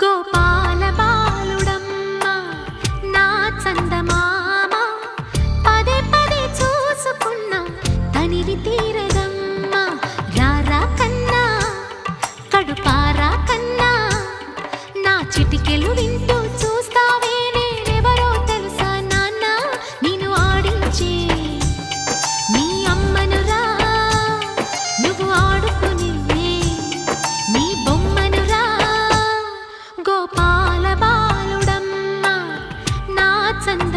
గోపాల బాలుడమ్మ నా చందమామ పదే పదే చూసుకున్నా తనివి తీరదమ్మ రారా కన్నా కడుపారా కన్నా నా చిటికెలు వింటూ చూస్తావే నేనెవరో తెలుసా నాన్న నేను ఆడించే నీ అమ్మనురా నువ్వు ఆడుకునే నీ బొమ్మనురా గోపాల బాలుడమ్మ నా చంద